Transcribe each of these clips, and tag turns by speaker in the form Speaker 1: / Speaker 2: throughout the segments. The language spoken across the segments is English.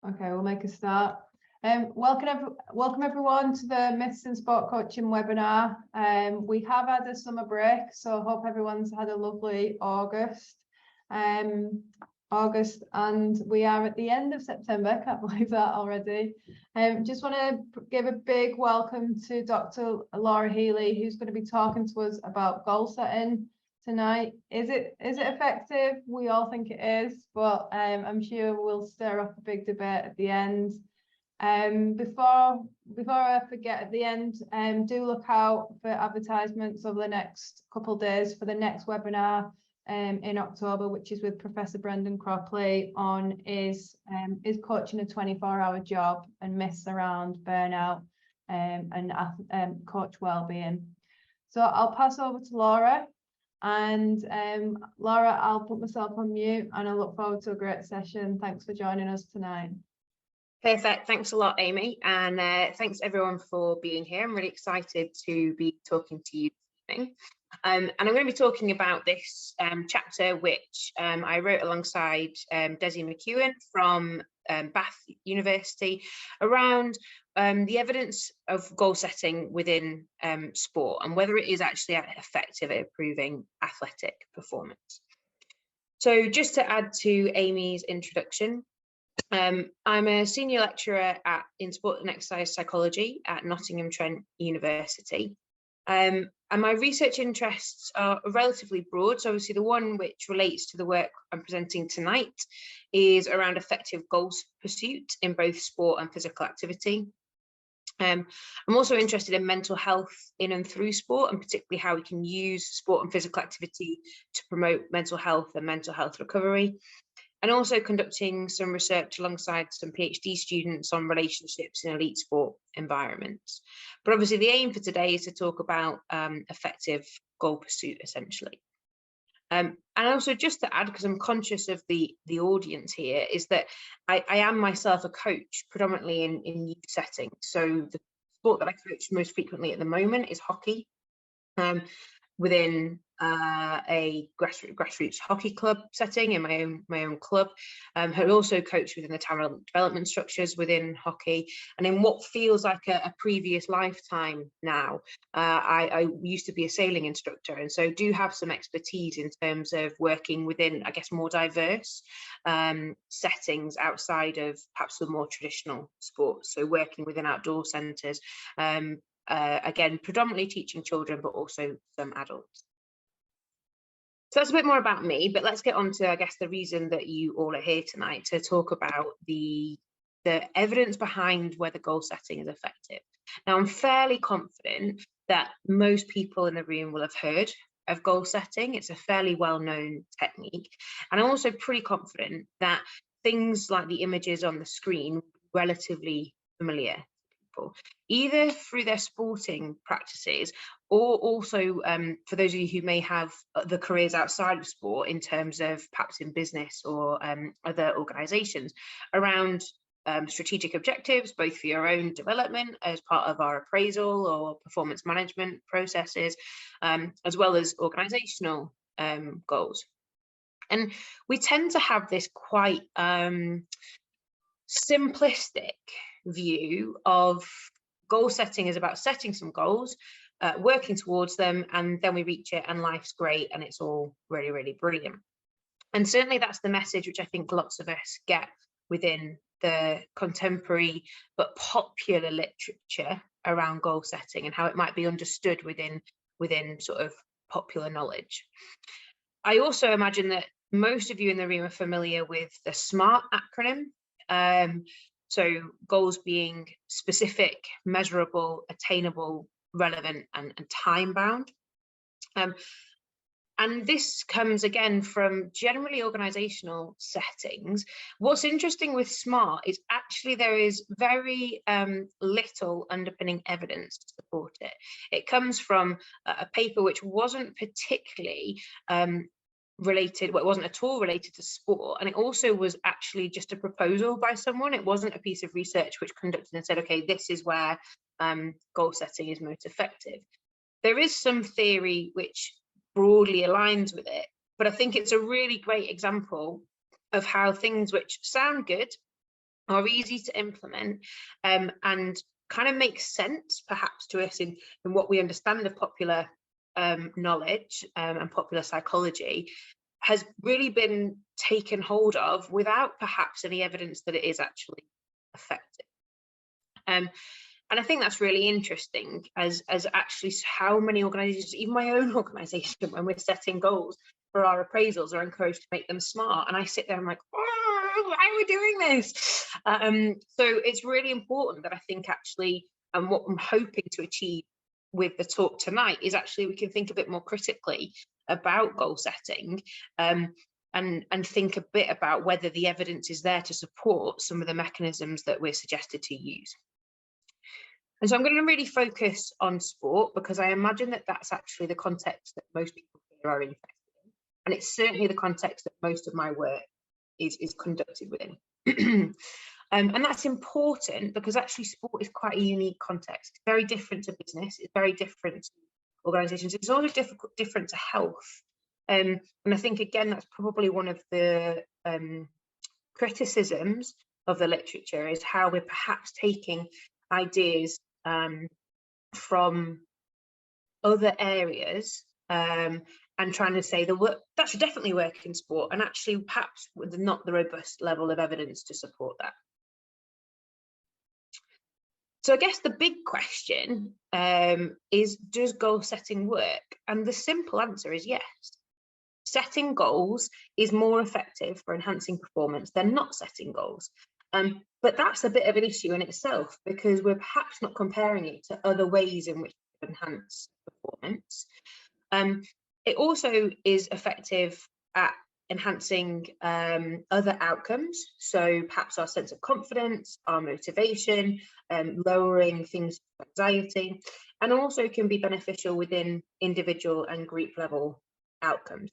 Speaker 1: Okay, we'll make a start. Welcome everyone to the Myths in Sport Coaching webinar. We have had a summer break, so I hope everyone's had a lovely August. And we are at the end of September. Can't believe that already. Just want to give a big welcome to Dr. Laura Healey, who's going to be talking to us about goal setting tonight. Is it effective? We all think it is, but I'm sure we'll stir up a big debate at the end. Before I forget at the end, do look out for advertisements over the next couple of days for the next webinar in October, which is with Professor Brendan Cropley on is coaching a 24-hour job and myths around burnout and coach wellbeing. So I'll pass over to Laura. And Laura, I'll put myself on mute and I look forward to a great session. Thanks for joining us tonight.
Speaker 2: Perfect. Thanks a lot, Amy. And thanks everyone for being here. I'm really excited to be talking to you this evening. And I'm going to be talking about this chapter, which I wrote alongside Desi McEwen from Bath University around the evidence of goal setting within sport and whether it is actually effective at improving athletic performance. So just to add to Amy's introduction, I'm a senior lecturer in sport and exercise psychology at Nottingham Trent University. And my research interests are relatively broad. So obviously the one which relates to the work I'm presenting tonight is around effective goals pursuit in both sport and physical activity. I'm also interested in mental health in and through sport, and particularly how we can use sport and physical activity to promote mental health and mental health recovery. And also conducting some research alongside some PhD students on relationships in elite sport environments. But obviously the aim for today is to talk about effective goal pursuit, essentially. And also just to add, because I'm conscious of the audience here, is that I am myself a coach predominantly in youth settings. So the sport that I coach most frequently at the moment is hockey. Within a grassroots hockey club setting in my own club. I also coached within the talent development structures within hockey, and in what feels like a previous lifetime now, I used to be a sailing instructor, and so do have some expertise in terms of working within, I guess, more diverse settings outside of perhaps the more traditional sports. So working within outdoor centres. Again, predominantly teaching children, but also some adults. So that's a bit more about me, but let's get on to, I guess, the reason that you all are here tonight to talk about the evidence behind whether goal setting is effective. Now, I'm fairly confident that most people in the room will have heard of goal setting. It's a fairly well-known technique. And I'm also pretty confident that things like the images on the screen are relatively familiar, either through their sporting practices or also for those of you who may have the careers outside of sport in terms of perhaps in business or other organizations around strategic objectives, both for your own development as part of our appraisal or performance management processes, as well as organizational goals. And we tend to have this quite simplistic view of goal setting is about setting some goals, working towards them, and then we reach it and life's great and it's all really, really brilliant. And certainly that's the message which I think lots of us get within the contemporary but popular literature around goal setting and how it might be understood within sort of popular knowledge. I also imagine that most of you in the room are familiar with the SMART acronym. So goals being specific, measurable, attainable, relevant, and time-bound. And this comes again from generally organizational settings. What's interesting with SMART is actually there is very little underpinning evidence to support it. It comes from a paper which wasn't particularly related, well, it wasn't at all related to sport, and it also was actually just a proposal by someone. It wasn't a piece of research which conducted and said, okay, this is where goal setting is most effective. There is some theory which broadly aligns with it, but I think it's a really great example of how things which sound good are easy to implement, and kind of makes sense perhaps to us in what we understand of popular knowledge and popular psychology, has really been taken hold of without perhaps any evidence that it is actually effective. And I think that's really interesting, as actually how many organisations, even my own organisation, when we're setting goals for our appraisals, are encouraged to make them smart. And I sit there and I'm like, oh, why are we doing this? So it's really important that I think actually, and what I'm hoping to achieve with the talk tonight, is actually we can think a bit more critically about goal setting, and think a bit about whether the evidence is there to support some of the mechanisms that we're suggested to use. And so I'm going to really focus on sport, because I imagine that that's actually the context that most people here are interested in. And it's certainly the context that most of my work is conducted within. And that's important because actually sport is quite a unique context. It's very different to business. It's very different to organisations. It's also different to health. And I think, again, that's probably one of the criticisms of the literature, is how we're perhaps taking ideas from other areas and trying to say that should definitely work in sport, and actually perhaps with not the robust level of evidence to support that. So I guess the big question is, does goal setting work? And the simple answer is yes. Setting goals is more effective for enhancing performance than not setting goals. But that's a bit of an issue in itself, because we're perhaps not comparing it to other ways in which we enhance performance. It also is effective at enhancing other outcomes, so perhaps our sense of confidence, our motivation, lowering things like anxiety, and also can be beneficial within individual and group level outcomes.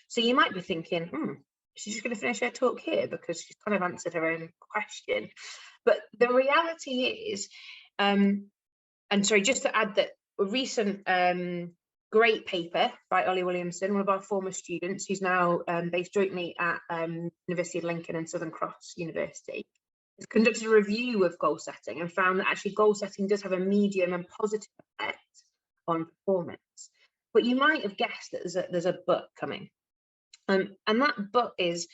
Speaker 2: So you might be thinking, she's just going to finish her talk here because she's kind of answered her own question. But the reality is, and sorry, just to add that a recent great paper by Ollie Williamson, one of our former students, who's now based jointly at University of Lincoln and Southern Cross University, has conducted a review of goal setting and found that actually goal setting does have a medium and positive effect on performance. But you might have guessed that there's a but coming. And that but is,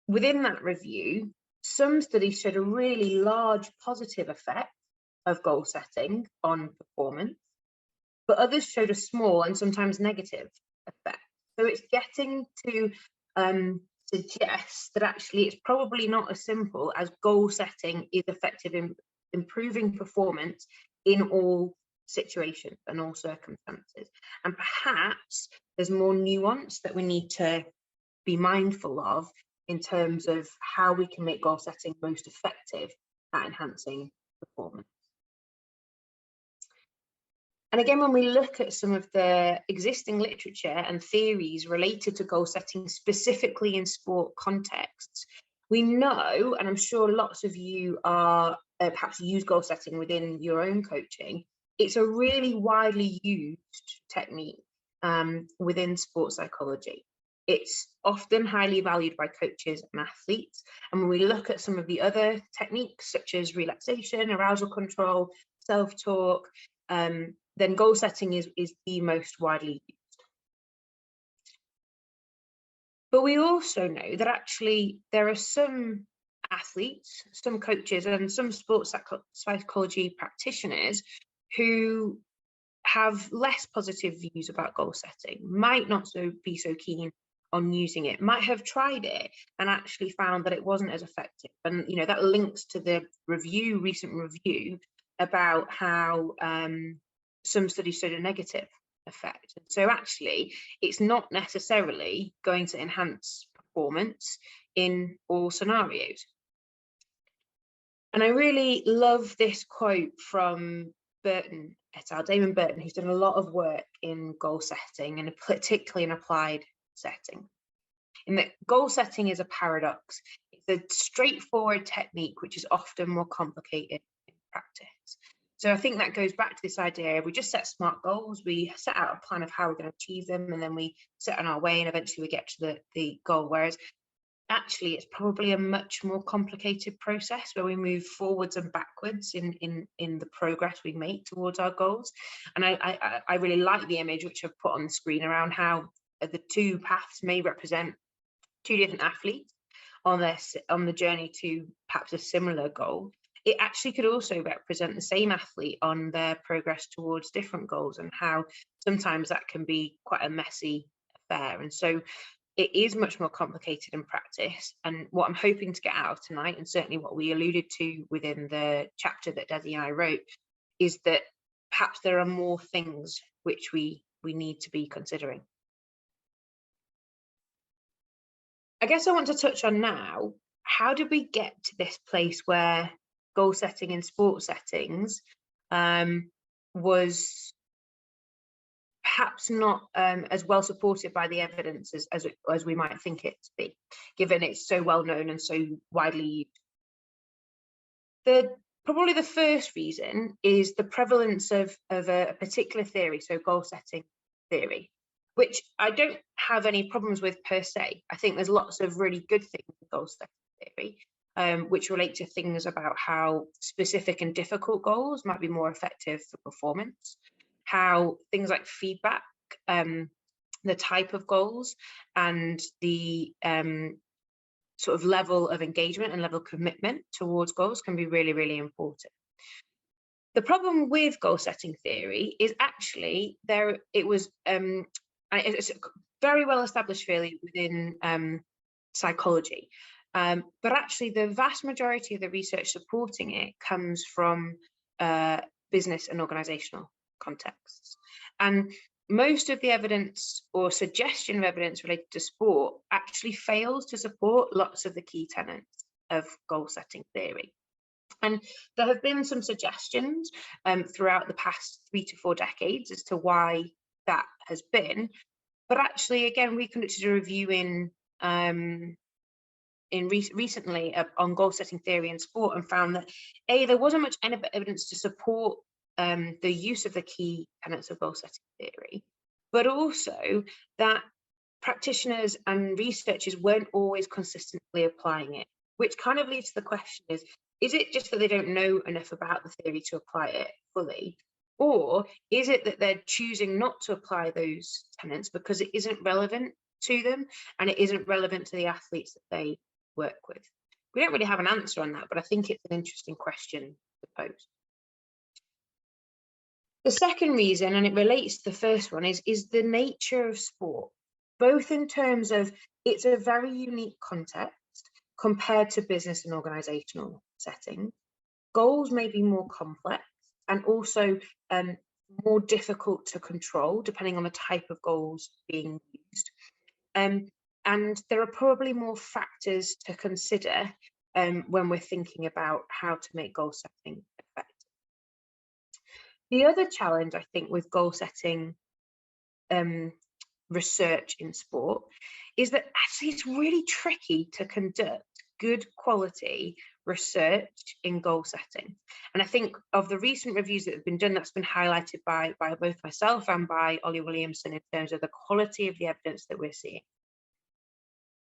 Speaker 2: within that review, some studies showed a really large positive effect of goal setting on performance, but others showed a small and sometimes negative effect. So it's getting to suggest that actually it's probably not as simple as goal setting is effective in improving performance in all situations and all circumstances. And perhaps there's more nuance that we need to be mindful of in terms of how we can make goal setting most effective at enhancing performance. And again, when we look at some of the existing literature and theories related to goal setting, specifically in sport contexts, we know, and I'm sure lots of you are perhaps use goal setting within your own coaching, it's a really widely used technique within sports psychology. It's often highly valued by coaches and athletes. And when we look at some of the other techniques, such as relaxation, arousal control, self-talk, then goal setting is the most widely used. But we also know that actually there are some athletes, some coaches, and some sports psychology practitioners who have less positive views about goal setting, might not be so keen on using it, might have tried it and actually found that it wasn't as effective. And that links to the recent review about how some studies showed a negative effect. So actually it's not necessarily going to enhance performance in all scenarios. And I really love this quote from Burton et al., Damon Burton, who's done a lot of work in goal setting, and particularly in applied setting. In that goal setting is a paradox. It's a straightforward technique which is often more complicated in practice. So I think that goes back to this idea of we just set smart goals, we set out a plan of how we're going to achieve them, and then we set on our way, and eventually we get to the goal. Whereas actually it's probably a much more complicated process where we move forwards and backwards in the progress we make towards our goals. And I really like the image which I've put on the screen around how the two paths may represent two different athletes on the journey to perhaps a similar goal. It actually could also represent the same athlete on their progress towards different goals, and how sometimes that can be quite a messy affair. And so it is much more complicated in practice. And what I'm hoping to get out of tonight, and certainly what we alluded to within the chapter that Desi and I wrote, is that perhaps there are more things which we need to be considering. I guess I want to touch on now, how did we get to this place where goal setting in sports settings was perhaps not as well supported by the evidence as we might think it to be, given it's so well known and so widely used. Probably the first reason is the prevalence of a particular theory, so goal setting theory, which I don't have any problems with per se. I think there's lots of really good things in goal setting theory, which relate to things about how specific and difficult goals might be more effective for performance, how things like feedback, the type of goals, and the sort of level of engagement and level of commitment towards goals can be really, really important. The problem with goal setting theory is actually it's very well established really within psychology, but actually the vast majority of the research supporting it comes from business and organizational contexts. And most of the evidence or suggestion of evidence related to sport actually fails to support lots of the key tenets of goal setting theory. And there have been some suggestions throughout the past 3 to 4 decades as to why that has been. But actually, again, we conducted a review recently on goal setting theory in sport, and found that there wasn't much evidence to support the use of the key tenets of goal setting theory, but also that practitioners and researchers weren't always consistently applying it, which kind of leads to the question is it just that they don't know enough about the theory to apply it fully? Or is it that they're choosing not to apply those tenets because it isn't relevant to them and it isn't relevant to the athletes that they work with? We don't really have an answer on that, but I think it's an interesting question to pose. The second reason, and it relates to the first one, is the nature of sport, both in terms of it's a very unique context compared to business and organizational settings. Goals may be more complex and also more difficult to control depending on the type of goals being used. And there are probably more factors to consider when we're thinking about how to make goal setting effective. The other challenge, I think, with goal setting research in sport is that actually it's really tricky to conduct good quality research in goal setting. And I think of the recent reviews that have been done, that's been highlighted by both myself and by Ollie Williamson in terms of the quality of the evidence that we're seeing.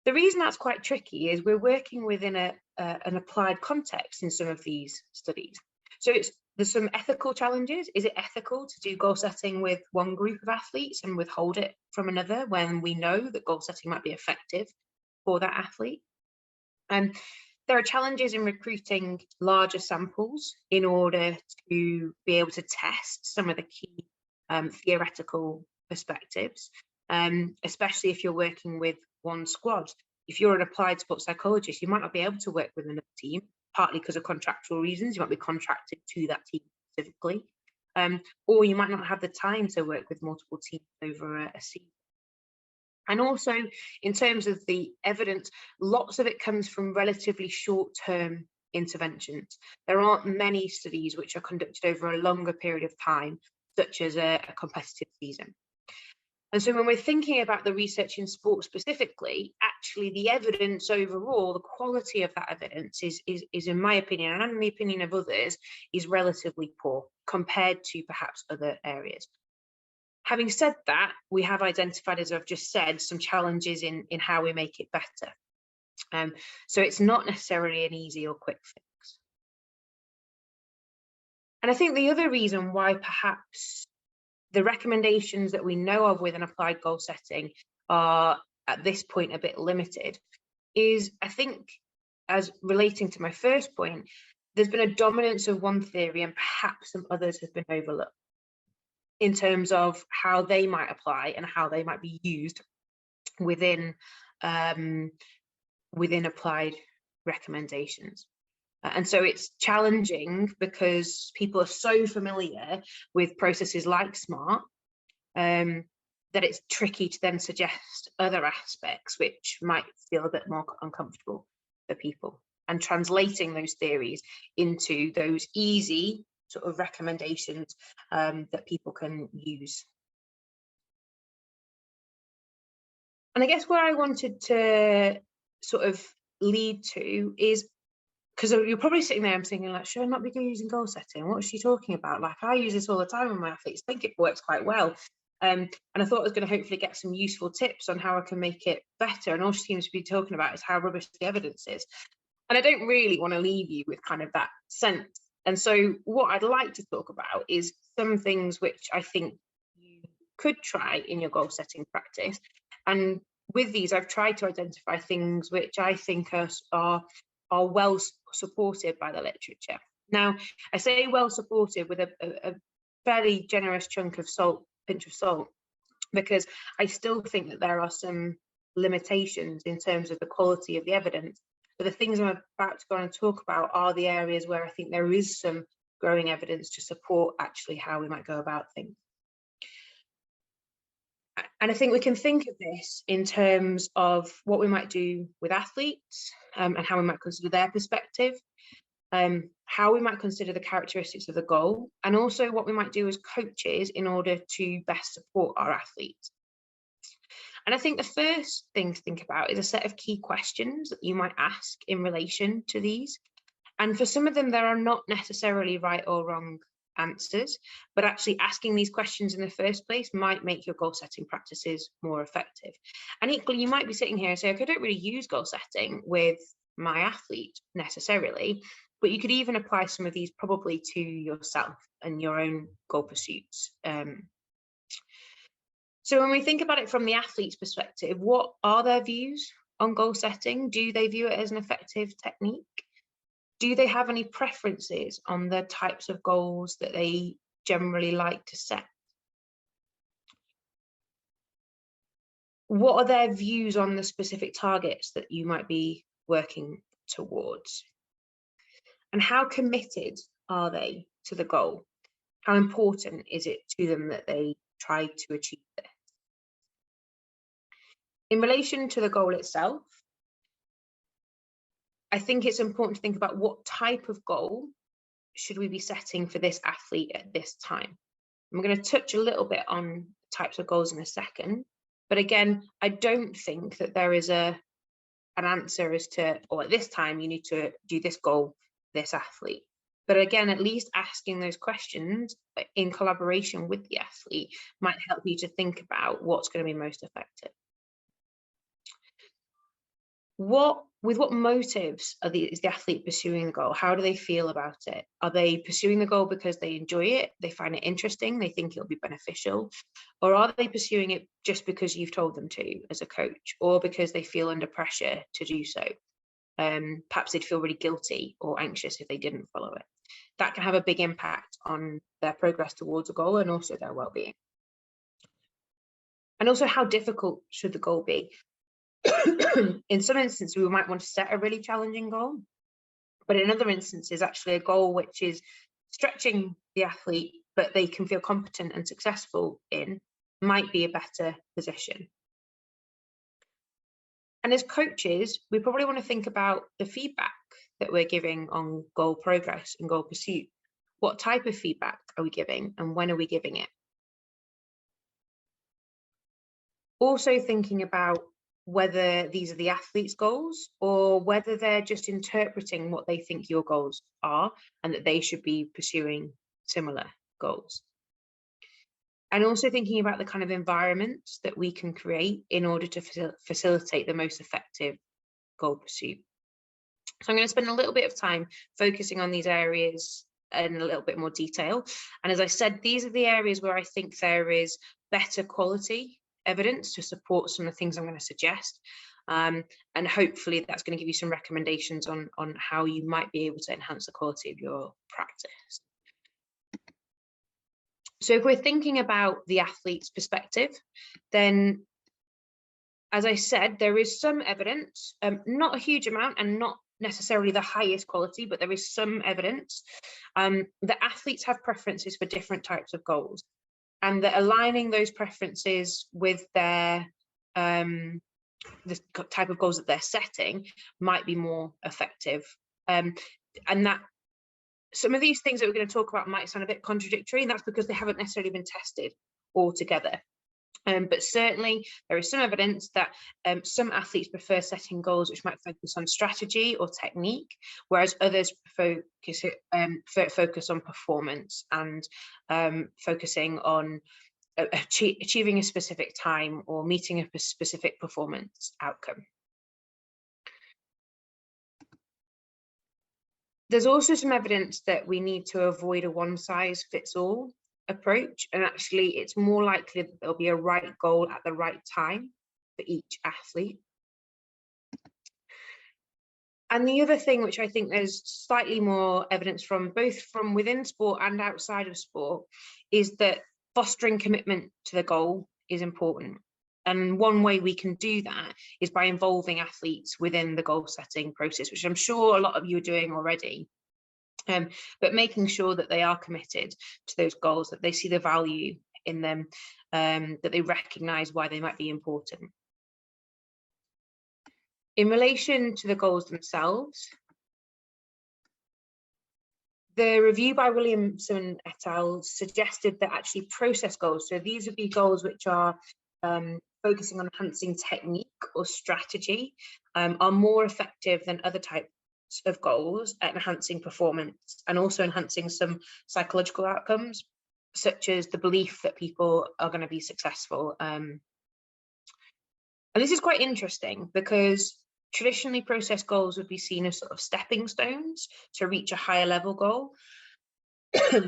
Speaker 2: The reason that's quite tricky is we're working within an applied context in some of these studies. So there's some ethical challenges. Is it ethical to do goal setting with one group of athletes and withhold it from another when we know that goal setting might be effective for that athlete? And there are challenges in recruiting larger samples in order to be able to test some of the key theoretical perspectives, especially if you're working with one squad. If you're an applied sports psychologist, you might not be able to work with another team, partly because of contractual reasons. You might be contracted to that team specifically, or you might not have the time to work with multiple teams over a season. And also, in terms of the evidence, lots of it comes from relatively short-term interventions. There aren't many studies which are conducted over a longer period of time, such as a competitive season. And so when we're thinking about the research in sport specifically, actually the evidence overall, the quality of that evidence is in my opinion, and in the opinion of others, is relatively poor compared to perhaps other areas. Having said that, we have identified, as I've just said, some challenges in how we make it better. So it's not necessarily an easy or quick fix. And I think the other reason why perhaps the recommendations that we know of within applied goal setting are at this point a bit limited is, I think, as relating to my first point, there's been a dominance of one theory and perhaps some others have been overlooked in terms of how they might apply and how they might be used within applied recommendations. And so it's challenging because people are so familiar with processes like SMART that it's tricky to then suggest other aspects which might feel a bit more uncomfortable for people, and translating those theories into those easy sort of recommendations that people can use. And I guess where I wanted to sort of lead to is, because you're probably sitting there and thinking, like, should I not be using goal setting? What is she talking about? Like, I use this all the time with my athletes. I think it works quite well. And I thought I was going to hopefully get some useful tips on how I can make it better. And all she seems to be talking about is how rubbish the evidence is. And I don't really want to leave you with kind of that sense. And so what I'd like to talk about is some things which I think you could try in your goal setting practice. And with these, I've tried to identify things which I think are well supported by the literature. Now, I say well supported with a fairly generous pinch of salt, because I still think that there are some limitations in terms of the quality of the evidence. But the things I'm about to go on and talk about are the areas where I think there is some growing evidence to support actually how we might go about things. And I think we can think of this in terms of what we might do with athletes and how we might consider their perspective, how we might consider the characteristics of the goal, and also what we might do as coaches in order to best support our athletes. And I think the first thing to think about is a set of key questions that you might ask in relation to these. And for some of them, there are not necessarily right or wrong answers, but actually asking these questions in the first place might make your goal setting practices more effective. And equally, you might be sitting here and say, okay, I don't really use goal setting with my athlete necessarily, but you could even apply some of these probably to yourself and your own goal pursuits. So when we think about it from the athlete's perspective, what are their views on goal setting? Do they view it as an effective technique? Do they have any preferences on the types of goals that they generally like to set? What are their views on the specific targets that you might be working towards? And how committed are they to the goal? How important is it to them that they try to achieve this? In relation to the goal itself, I think it's important to think about what type of goal should we be setting for this athlete at this time. I'm going to touch a little bit on types of goals in a second, but again, I don't think that there is an answer as to, or at this time you need to do this goal, this athlete. But again, at least asking those questions in collaboration with the athlete might help you to think about what's going to be most effective. With what motives is the athlete pursuing the goal? How do they feel about it? Are they pursuing the goal because they enjoy it, they find it interesting, they think it'll be beneficial? Or are they pursuing it just because you've told them to as a coach, or because they feel under pressure to do so? Perhaps they'd feel really guilty or anxious if they didn't follow it. That can have a big impact on their progress towards a goal and also their well-being. And also, how difficult should the goal be? In some instances, we might want to set a really challenging goal, but in other instances, actually a goal which is stretching the athlete, but they can feel competent and successful in, might be a better position. And as coaches, we probably want to think about the feedback that we're giving on goal progress and goal pursuit. What type of feedback are we giving, and when are we giving it? Also thinking about whether these are the athlete's goals or whether they're just interpreting what they think your goals are and that they should be pursuing similar goals. And also thinking about the kind of environments that we can create in order to facilitate the most effective goal pursuit. So I'm going to spend a little bit of time focusing on these areas in a little bit more detail. And as I said, these are the areas where I think there is better quality evidence to support some of the things I'm going to suggest. And hopefully that's going to give you some recommendations on how you might be able to enhance the quality of your practice. So if we're thinking about the athlete's perspective, then as I said, there is some evidence, not a huge amount and not necessarily the highest quality, but there is some evidence that athletes have preferences for different types of goals, and that aligning those preferences with their the type of goals that they're setting might be more effective. And that some of these things that we're going to talk about might sound a bit contradictory, and that's because they haven't necessarily been tested altogether. But certainly there is some evidence that some athletes prefer setting goals which might focus on strategy or technique, whereas others focus on performance and focusing on achieving a specific time or meeting a specific performance outcome. There's also some evidence that we need to avoid a one-size-fits-all approach, and actually it's more likely that there'll be a right goal at the right time for each athlete. And the other thing which I think there's slightly more evidence from, both from within sport and outside of sport, is that fostering commitment to the goal is important. And one way we can do that is by involving athletes within the goal setting process, which I'm sure a lot of you are doing already. But making sure that they are committed to those goals, that they see the value in them, that they recognise why they might be important. In relation to the goals themselves, the review by Williamson et al. Suggested that actually process goals, so these would be goals which are focusing on enhancing technique or strategy, are more effective than other types of goals at enhancing performance and also enhancing some psychological outcomes, such as the belief that people are going to be successful. And this is quite interesting because traditionally process goals would be seen as sort of stepping stones to reach a higher level goal,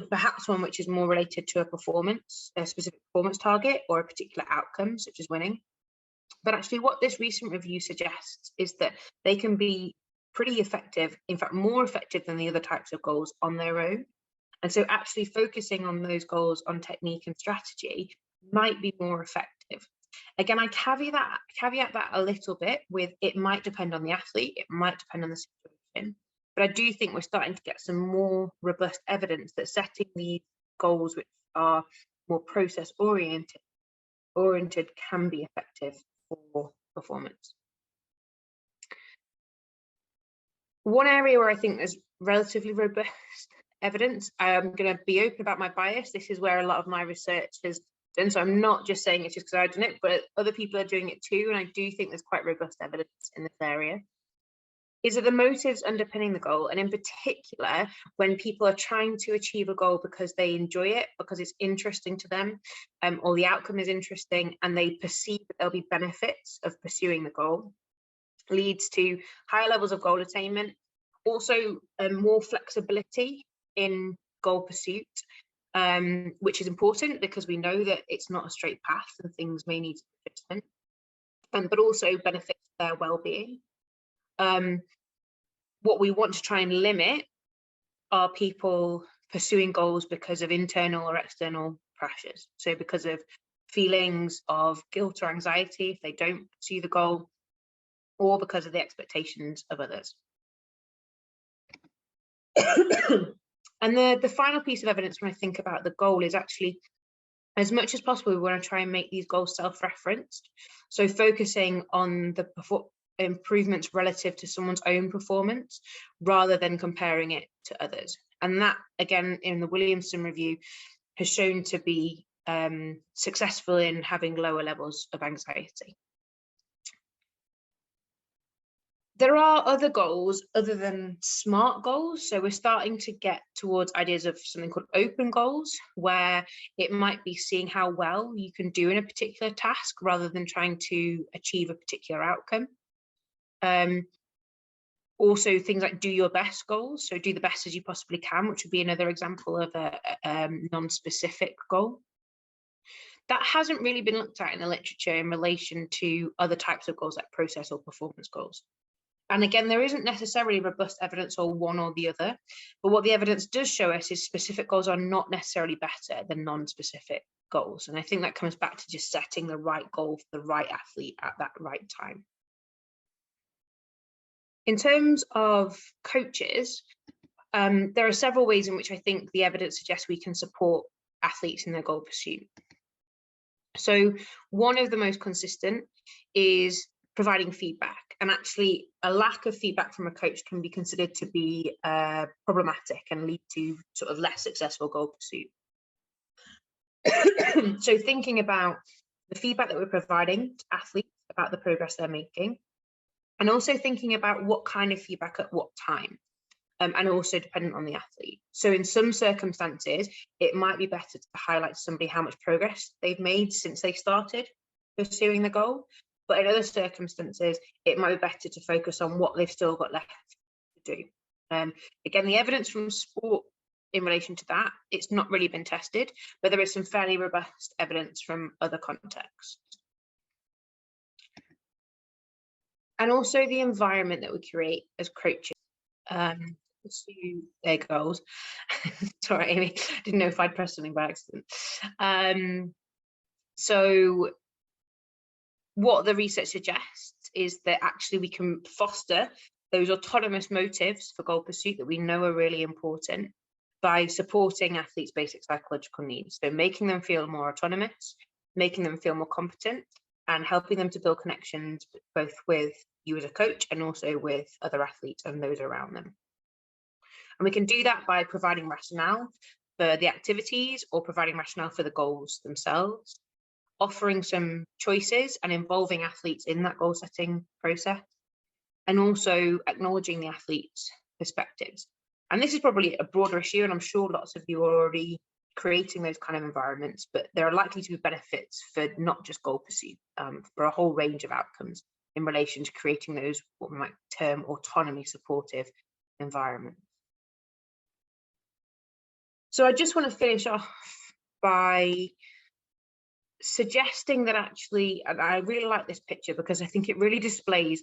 Speaker 2: perhaps one which is more related to a specific performance target or a particular outcome, such as winning. But actually what this recent review suggests is that they can be pretty effective, in fact more effective than the other types of goals on their own. And so actually focusing on those goals on technique and strategy might be more effective. Again, I caveat that a little bit with it might depend on the athlete, it might depend on the situation, but I do think we're starting to get some more robust evidence that setting these goals which are more process oriented can be effective for performance. One area where I think there's relatively robust evidence, I'm going to be open about my bias. This is where a lot of my research has done, so I'm not just saying it just because I've done it, but other people are doing it too, and I do think there's quite robust evidence in this area, is that the motives underpinning the goal, and in particular when people are trying to achieve a goal because they enjoy it, because it's interesting to them, or the outcome is interesting and they perceive that there'll be benefits of pursuing the goal, leads to higher levels of goal attainment, also more flexibility in goal pursuit, which is important because we know that it's not a straight path and things may need adjustment, but also benefits their well-being. What we want to try and limit are people pursuing goals because of internal or external pressures. So because of feelings of guilt or anxiety if they don't pursue the goal, or because of the expectations of others. And the final piece of evidence when I think about the goal is actually, as much as possible, we want to try and make these goals self-referenced. So focusing on the improvements relative to someone's own performance rather than comparing it to others. And that, again, in the Williamson review, has shown to be successful in having lower levels of anxiety. There are other goals other than SMART goals. So we're starting to get towards ideas of something called open goals, where it might be seeing how well you can do in a particular task rather than trying to achieve a particular outcome. Also things like do your best goals, so do the best as you possibly can, which would be another example of a non-specific goal. That hasn't really been looked at in the literature in relation to other types of goals like process or performance goals. And again, there isn't necessarily robust evidence on one or the other, but what the evidence does show us is specific goals are not necessarily better than non-specific goals. And I think that comes back to just setting the right goal for the right athlete at that right time. In terms of coaches, there are several ways in which I think the evidence suggests we can support athletes in their goal pursuit. So one of the most consistent is providing feedback, and actually a lack of feedback from a coach can be considered to be problematic and lead to sort of less successful goal pursuit. So thinking about the feedback that we're providing to athletes about the progress they're making, and also thinking about what kind of feedback at what time, and also dependent on the athlete. So in some circumstances, it might be better to highlight to somebody how much progress they've made since they started pursuing the goal. But in other circumstances, it might be better to focus on what they've still got left to do. Again, the evidence from sport in relation to that, it's not really been tested, but there is some fairly robust evidence from other contexts. And also the environment that we create as coaches. Pursue their goals. Sorry, Amy, didn't know if I'd pressed something by accident. So what the research suggests is that actually we can foster those autonomous motives for goal pursuit that we know are really important by supporting athletes' basic psychological needs. So making them feel more autonomous, making them feel more competent, and helping them to build connections both with you as a coach and also with other athletes and those around them. And we can do that by providing rationale for the activities or providing rationale for the goals themselves, offering some choices and involving athletes in that goal setting process, and also acknowledging the athletes' perspectives. And this is probably a broader issue, and I'm sure lots of you are already creating those kind of environments, but there are likely to be benefits for not just goal pursuit, for a whole range of outcomes in relation to creating those, what we might term, autonomy supportive environments. So I just want to finish off by suggesting that actually, and I really like this picture because I think it really displays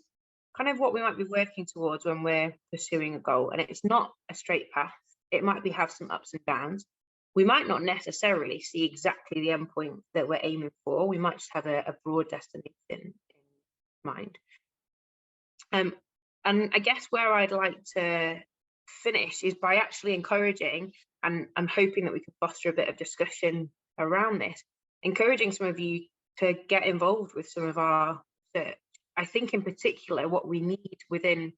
Speaker 2: kind of what we might be working towards when we're pursuing a goal. And it's not a straight path. It might have some ups and downs. We might not necessarily see exactly the endpoint that we're aiming for. We might just have a broad destination in mind. And I guess where I'd like to finish is by actually encouraging, and I'm hoping that we can foster a bit of discussion around this, encouraging some of you to get involved with some of our research. I think in particular what we need within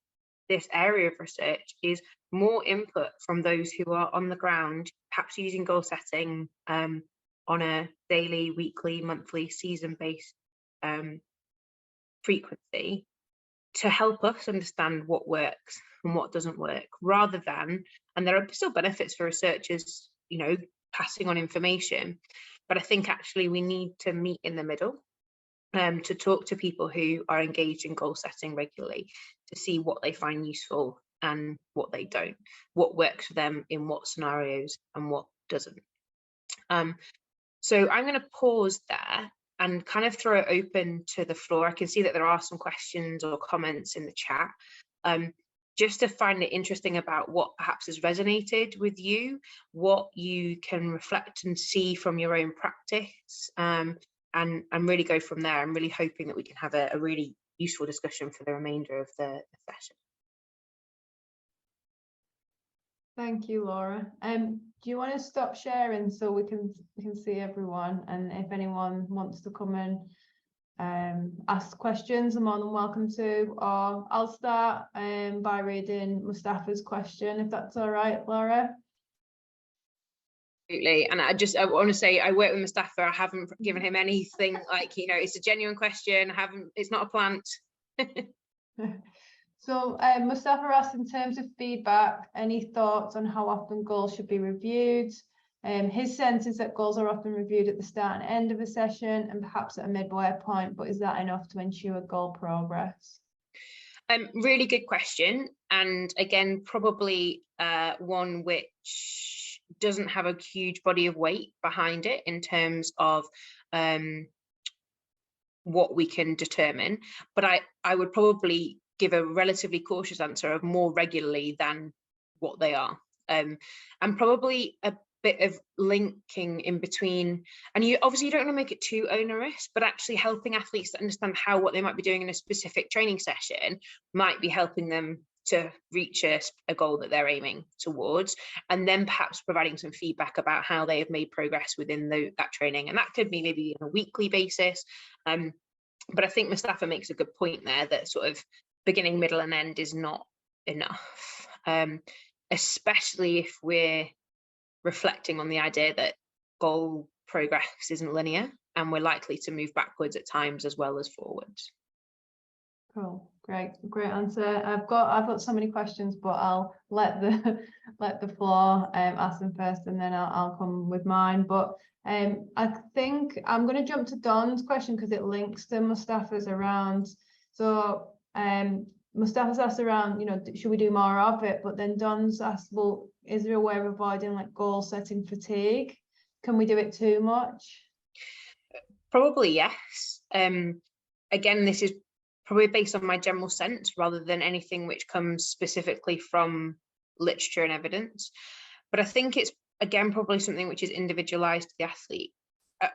Speaker 2: this area of research is more input from those who are on the ground, perhaps using goal setting on a daily, weekly, monthly, season-based frequency, to help us understand what works and what doesn't work, rather than, and there are still benefits for researchers, you know, passing on information, but I think actually we need to meet in the middle, to talk to people who are engaged in goal setting regularly, to see what they find useful and what they don't, what works for them in what scenarios and what doesn't. So I'm going to pause there and kind of throw it open to the floor. I can see that there are some questions or comments in the chat. Just to find it interesting about what perhaps has resonated with you, what you can reflect and see from your own practice, and really go from there. I'm really hoping that we can have a really useful discussion for the remainder of the session.
Speaker 1: Thank you, Laura. Do you want to stop sharing so we can see everyone? And if anyone wants to come and ask questions, I'm more than welcome to. Or I'll start by reading Mustafa's question, if that's all right, Laura.
Speaker 2: Absolutely. And I want to say I work with Mustafa. I haven't given him anything like, you know, it's a genuine question. It's not a plant.
Speaker 1: So Mustafa asked, in terms of feedback, any thoughts on how often goals should be reviewed? His sense is that goals are often reviewed at the start and end of a session and perhaps at a midway point, but is that enough to ensure goal progress?
Speaker 2: Really good question, and again, probably one which doesn't have a huge body of weight behind it in terms of what we can determine. But I would probably give a relatively cautious answer of more regularly than what they are, and probably a bit of linking in between. And you obviously don't want to make it too onerous, but actually helping athletes to understand how what they might be doing in a specific training session might be helping them to reach a goal that they're aiming towards, and then perhaps providing some feedback about how they have made progress within that training. And that could be maybe on a weekly basis. But I think Mustafa makes a good point there, that sort of beginning, middle and end is not enough, especially if we're reflecting on the idea that goal progress isn't linear and we're likely to move backwards at times as well as forwards.
Speaker 1: Cool, great answer. I've got so many questions, but I'll let the floor ask them first, and then I'll come with mine. But I think I'm going to jump to Don's question because it links to Mustafa's around. So Mustafa's asked around, should we do more of it? But then Don's asked, well, is there a way of avoiding like goal setting fatigue? Can we do it too much?
Speaker 2: Probably yes. Again, this is probably based on my general sense rather than anything which comes specifically from literature and evidence. But I think it's, again, probably something which is individualized to the athlete.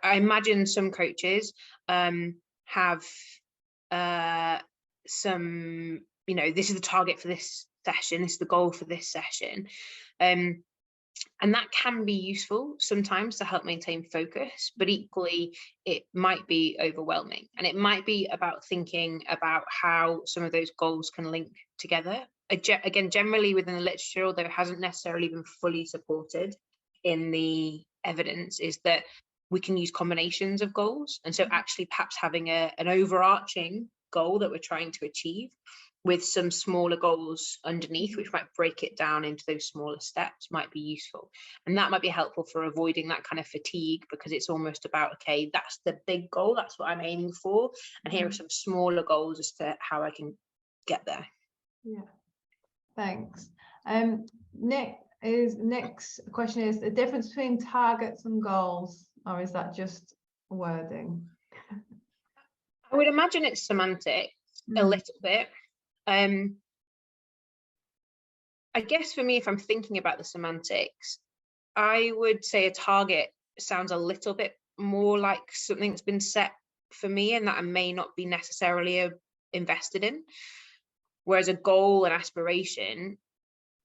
Speaker 2: I imagine some coaches have some, this is the target for this session, this is the goal for this session. And that can be useful sometimes to help maintain focus, but equally it might be overwhelming. And it might be about thinking about how some of those goals can link together. Again, generally within the literature, although it hasn't necessarily been fully supported in the evidence, is that we can use combinations of goals. And so actually perhaps having an overarching goal that we're trying to achieve with some smaller goals underneath, which might break it down into those smaller steps, might be useful. And that might be helpful for avoiding that kind of fatigue, because it's almost about, okay, that's the big goal, that's what I'm aiming for, and here are some smaller goals as to how I can get there.
Speaker 1: Yeah, thanks. Next question is the difference between targets and goals, or is that just wording?
Speaker 2: I would imagine it's semantics a little bit. I guess for me, if I'm thinking about the semantics, I would say a target sounds a little bit more like something that's been set for me and that I may not be necessarily invested in. Whereas a goal and aspiration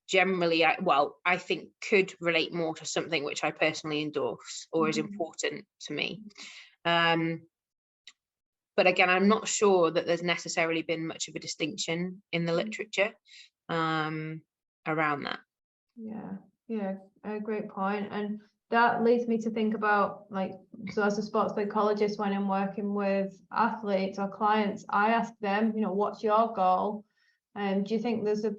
Speaker 2: generally, I think could relate more to something which I personally endorse or is important to me. But again, I'm not sure that there's necessarily been much of a distinction in the literature around that.
Speaker 1: Yeah, a great point. And that leads me to think about, so as a sports psychologist, when I'm working with athletes or clients, I ask them, what's your goal? And do you think there's an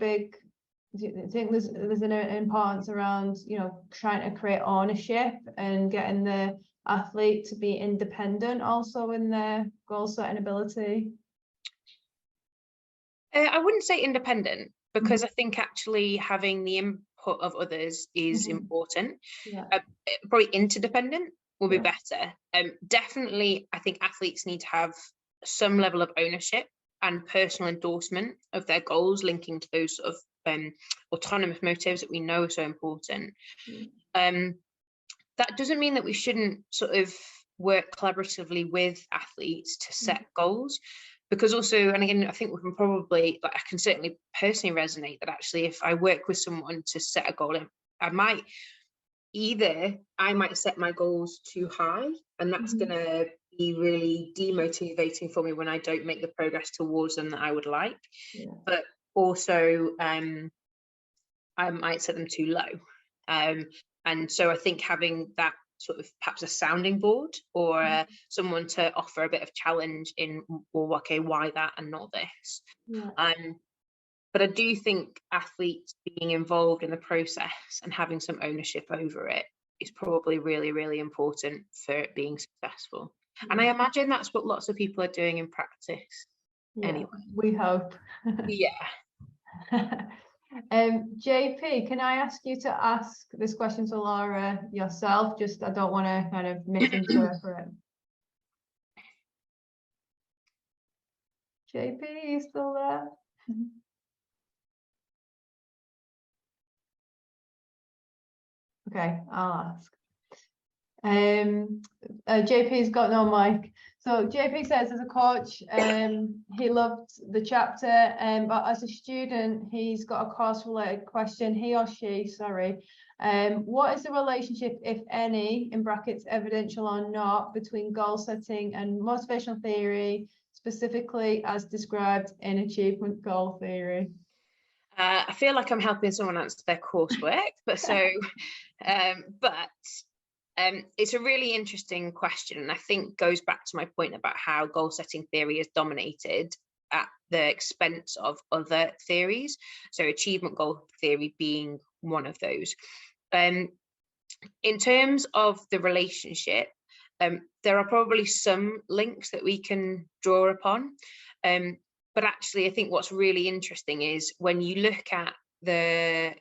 Speaker 1: importance around, trying to create ownership and getting the athlete to be independent also in their goal setting ability?
Speaker 2: I wouldn't say independent, because I think actually having the input of others is important. Probably interdependent will be better. Definitely, I think athletes need to have some level of ownership and personal endorsement of their goals, linking to those sort of autonomous motives that we know are so important. That doesn't mean that we shouldn't sort of work collaboratively with athletes to set goals, because also, and again, I think we can probably, I can certainly personally resonate that actually if I work with someone to set a goal, I might set my goals too high, and that's going to be really demotivating for me when I don't make the progress towards them that I would like. But also I might set them too low. And so I think having that sort of perhaps a sounding board or someone to offer a bit of challenge in, well, okay, why that and not this? But I do think athletes being involved in the process and having some ownership over it is probably really, really important for it being successful. And I imagine that's what lots of people are doing in practice. anyway.
Speaker 1: We hope.
Speaker 2: Yeah.
Speaker 1: JP, can I ask you to ask this question to Laura yourself? Just, I don't want to kind of misinterpret. JP, you still there? Okay, I'll ask. JP's got no mic. So JP says, as a coach, he loved the chapter, but as a student, he's got a course-related question. He or she, sorry. What is the relationship, if any, in brackets, evidential or not, between goal setting and motivational theory, specifically as described in achievement goal theory?
Speaker 2: I feel like I'm helping someone answer their coursework, but it's a really interesting question, and I think goes back to my point about how goal setting theory is dominated at the expense of other theories. So achievement goal theory being one of those. In terms of the relationship, there are probably some links that we can draw upon. But actually, I think what's really interesting is when you look at the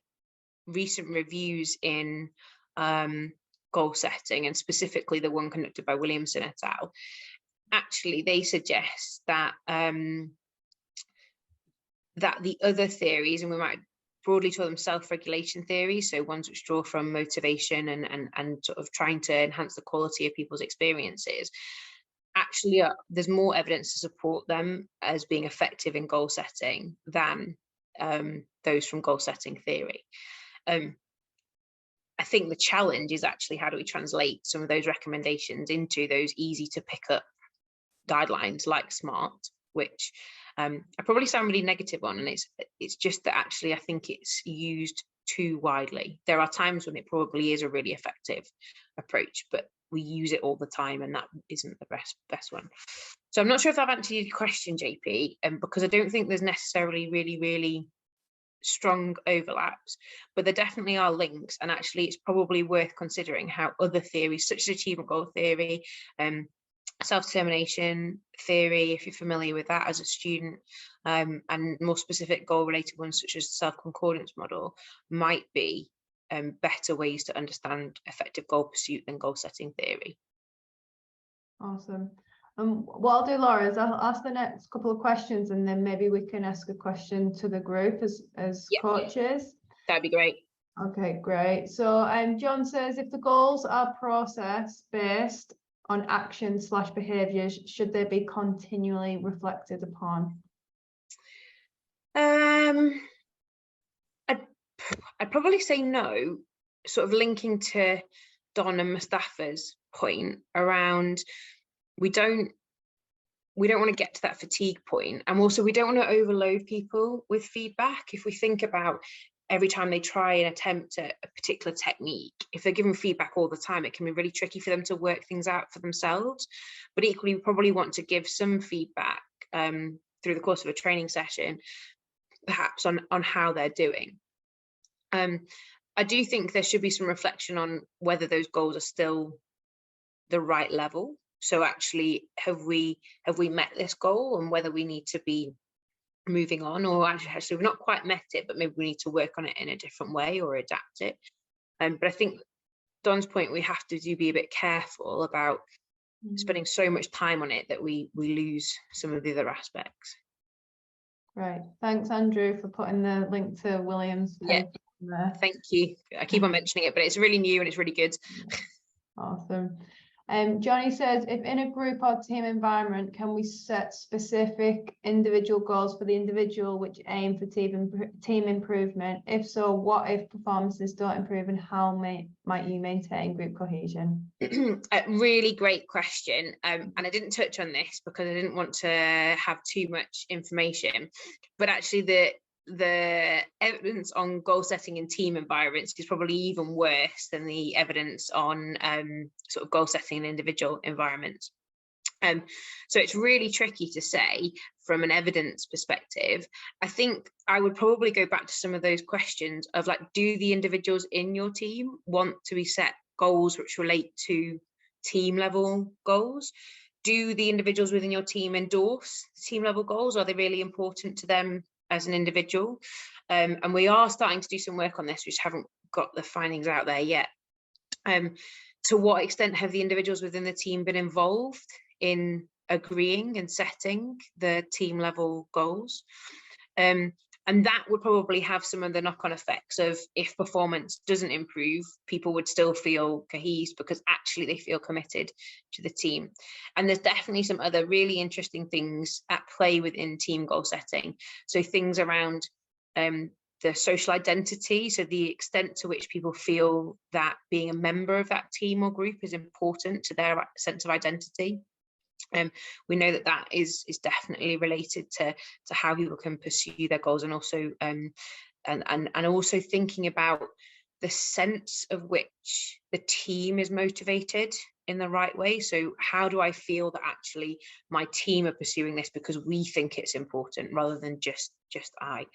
Speaker 2: recent reviews in goal setting, and specifically the one conducted by Williamson et al., actually they suggest that that the other theories, and we might broadly call them self-regulation theories, so ones which draw from motivation and sort of trying to enhance the quality of people's experiences, actually there's more evidence to support them as being effective in goal setting than those from goal setting theory. I think the challenge is actually how do we translate some of those recommendations into those easy to pick up guidelines like SMART, which I probably sound really negative on, and it's just that actually I think it's used too widely. There are times when it probably is a really effective approach, but we use it all the time, and that isn't the best one. So I'm not sure if I've answered your question, JP, because I don't think there's necessarily really strong overlaps, but there definitely are links, and actually it's probably worth considering how other theories such as achievement goal theory, self-determination theory, if you're familiar with that as a student, and more specific goal related ones such as the self-concordance model, might be better ways to understand effective goal pursuit than goal setting theory.
Speaker 1: Awesome. What I'll do, Laura, is I'll ask the next couple of questions, and then maybe we can ask a question to the group as coaches.
Speaker 2: That'd be great.
Speaker 1: Okay, great. So John says, if the goals are process based on action/behaviors, should they be continually reflected upon?
Speaker 2: I'd probably say no, sort of linking to Don and Mustafa's point around we don't want to get to that fatigue point, and also we don't want to overload people with feedback. If we think about every time they try and attempt a particular technique, if they're given feedback all the time, it can be really tricky for them to work things out for themselves. But equally, we probably want to give some feedback through the course of a training session, perhaps on how they're doing. I do think there should be some reflection on whether those goals are still the right level. So actually, have we met this goal, and whether we need to be moving on, or actually we've not quite met it, but maybe we need to work on it in a different way or adapt it. But I think Don's point, we have to be a bit careful about spending so much time on it that we lose some of the other aspects.
Speaker 1: Right. Thanks, Andrew, for putting the link to William's paper there.
Speaker 2: Thank you. I keep on mentioning it, but it's really new and it's really good.
Speaker 1: Awesome. Johnny says, if in a group or team environment, can we set specific individual goals for the individual which aim for team improvement? If so, what if performances don't improve, and how might you maintain group cohesion?
Speaker 2: A really great question. And I didn't touch on this because I didn't want to have too much information, but actually the evidence on goal setting in team environments is probably even worse than the evidence on sort of goal setting in individual environments. So it's really tricky to say from an evidence perspective. I think I would probably go back to some of those questions of like, do the individuals in your team want to be set goals which relate to team level goals? do the individuals within your team endorse team level goals? Are they really important to them as an individual? And we are starting to do some work on this. We just haven't got the findings out there yet. To what extent have the individuals within the team been involved in agreeing and setting the team level goals? And that would probably have some of the knock-on effects of, if performance doesn't improve, people would still feel cohesed because actually they feel committed to the team. And there's definitely some other really interesting things at play within team goal setting. So things around the social identity, so the extent to which people feel that being a member of that team or group is important to their sense of identity. We know that that is definitely related to how people can pursue their goals, and also and also thinking about the sense of which the team is motivated in the right way. So how do I feel that actually my team are pursuing this because we think it's important, rather than just I?